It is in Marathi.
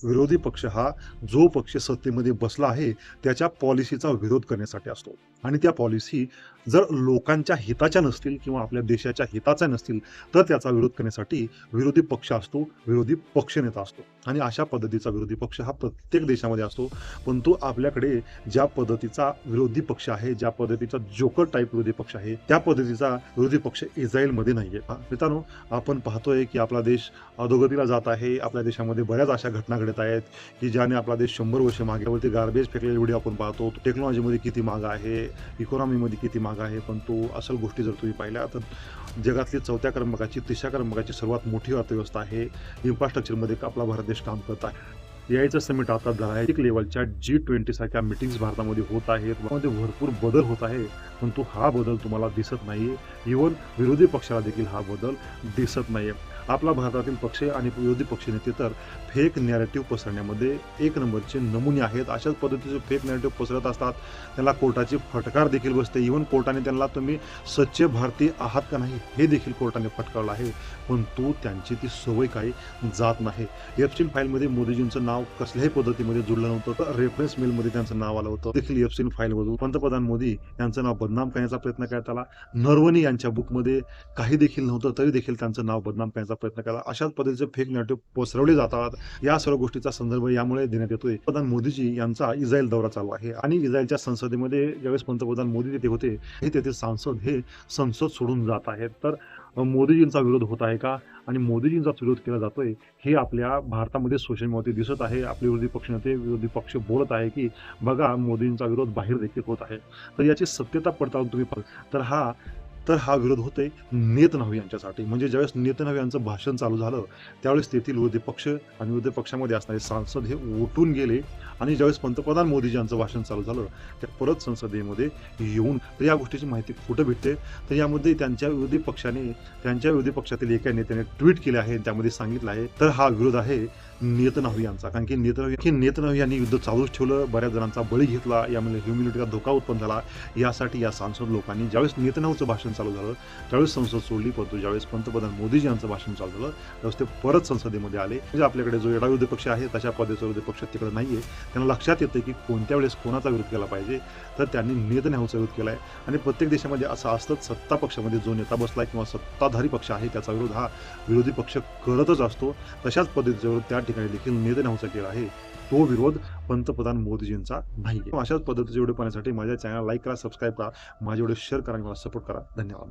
विरोधी पक्ष हा जो पक्ष सत्तेमध्ये बसला आहे त्याच्या पॉलिसीचा विरोध करण्यासाठी असतो आणि त्या पॉलिसी जर लोकांच्या हिताच्या नसतील किंवा आपल्या देशाच्या हिताच्या नसतील तर त्याचा विरोध करण्यासाठी विरोधी पक्ष असतो, विरोधी पक्षनेता असतो आणि अशा पद्धतीचा विरोधी पक्ष हा प्रत्येक देशामध्ये असतो. पण तो आपल्याकडे ज्या पद्धतीचा विरोधी पक्ष आहे, ज्या पद्धतीचा जोकर टाईप विरोधी पक्ष आहे, त्या पद्धतीचा विरोधी पक्ष इस्रायलमध्ये नाहीये. मित्रांनो, आपण पाहतोय की आपला देश अधोगतीला जात आहे. आपल्या देशामध्ये बऱ्याच अशा घटना घडत आहेत की ज्याने आपला देश 100 वर्ष मागे वरती गार्बेज फेकलेले व्हिडिओ आपण पाहतो. टेक्नॉलॉजीमध्ये किती मागं आहे, इकॉनॉमीमध्ये किती मागं आहे, पण तो असल गोष्टी जर तुम्ही पाहिल्या तर जगातली 4थ्या क्रमांकाची 3ऱ्या क्रमांकाची सर्वात मोठी अर्थव्यवस्था आहे. इन्फ्रास्ट्रक्चरमध्ये आपला भारत देश काम करत आहे. यायचं समिट आता जागतिक लेवलच्या G20 सारख्या मीटिंग्स भारतामध्ये होत आहेत. त्यामध्ये भरपूर बदल होत आहे, परंतु हा बदल तुम्हाला दिसत नाहीये. इव्हन विरोधी पक्षाला देखील हा बदल दिसत नाहीये. आपला भारतातील पक्ष आणि विरोधी पक्षनेते तर फेक नॅरेटिव्ह पसरण्यामध्ये एक नंबरचे नमुने आहेत. अशाच पद्धतीचे फेक नॅरेटिव्ह पसरत असतात. त्यांना कोर्टाची फटकार देखील बसते. इव्हन कोर्टाने त्यांना तुम्ही सच्चे भारतीय आहात का नाही हे देखील कोर्टाने फटकारलं आहे, परंतु त्यांची ती सवय काही जात नाही. एप्स्टीन फाईलमध्ये मोदीजींचं नाव कसल्याही पद्धतीमध्ये जुळलं नव्हतं, तर रेफरन्स मेलमध्ये त्यांचं नाव आलं होतं. देखील एप्स्टीन फाईलमधून पंतप्रधान मोदी यांचं नाव बदनाम करण्याचा प्रयत्न करण्यात आला. नरवणे यांच्या बुकमध्ये काही देखील नव्हतं, तरी देखील त्यांचं नाव बदनाम करण्याचा प्रयत्न केला. अशाच पद्धतीचे फेक नॅरेटिव्ह पसरवले जातात. या सर्व गोष्टीचा संदर्भ यामुळे देण्यात येतोय. पंतप्रधान मोदीजी यांचा इस्रायल दौरा चालू आहे आणि इस्रायलच्या संसदेमध्ये ज्यावेळेस पंतप्रधान मोदी तिथे होते, हे तेथे सांसद हे संसद सोडून जात आहेत. तर मोदीजींचा विरोध होत आहे का आणि मोदीजींचा विरोध केला जातोय हे आपल्या भारतामध्ये सोशल मीडियावरती दिसत आहे. आपले विरोधी पक्षनेते विरोधी पक्ष बोलत आहे की बघा मोदींचा विरोध बाहेर देखील होत आहे. तर याची सत्यता पडताळून तुम्ही पाहिलं तर हा विरोध होतोय नेतन्याहू यांच्यासाठी. म्हणजे ज्यावेळेस नेतन्याहू यांचं भाषण चालू झालं त्यावेळेस तेथील विरोधी पक्ष आणि विरोधी पक्षामध्ये असणारे सांसद हे उठून गेले आणि ज्यावेळेस पंतप्रधान मोदीजी यांचं भाषण चालू झालं त्या परत संसदेमध्ये येऊन तर या गोष्टीची माहिती कुठं भेटते तर यामध्ये त्यांच्या विरोधी पक्षातील एका नेत्याने ट्विट केले आहे. त्यामध्ये सांगितलं आहे तर हा विरोध आहे नेतन्याहू यांचा. कारण की नेतन्याहू यांनी युद्ध चालूच ठेवलं, बऱ्याच जणांचा बळी घेतला, यामुळे ह्युमॅनिटीचा धोका उत्पन्न झाला. यासाठी या सांसद लोकांनी ज्यावेळेस नेतन्याहूचं भाषण चालू झालं त्यावेळेस संसद सोडली, परंतु ज्यावेळेस पंतप्रधान मोदीजी यांचं भाषण चालू झालं त्यावेळेस ते परत संसदेमध्ये आले. म्हणजे आपल्याकडे जो एडा विरोधी पक्ष आहे तशा पद्धतीचा विरोधी पक्ष तिकडे नाहीये. त्यांना लक्षात येतं की कोणत्या वेळेस कोणाचा विरोध केला पाहिजे, तर त्यांनी नेतन्याहूचा विरोध केलाय. आणि प्रत्येक देशामध्ये असं असतं सत्ता पक्षामध्ये जो नेता बसलाय किंवा सत्ताधारी पक्ष आहे त्याचा विरोध हा विरोधी पक्ष करतच असतो. तशाच पद्धतीचा विरोध त्या ठिकाणी देखील नेतन्याहूचा केला आहे. तो विरोध पंतप्रधान मोदीजींचा नाहीये. अशाच पद्धतीचे व्हिडिओ पाहण्यासाठी माझ्या चॅनल लाईक करा, सबस्क्राईब करा, माझे व्हिडिओ शेअर करा आणि मला सपोर्ट करा. धन्यवाद.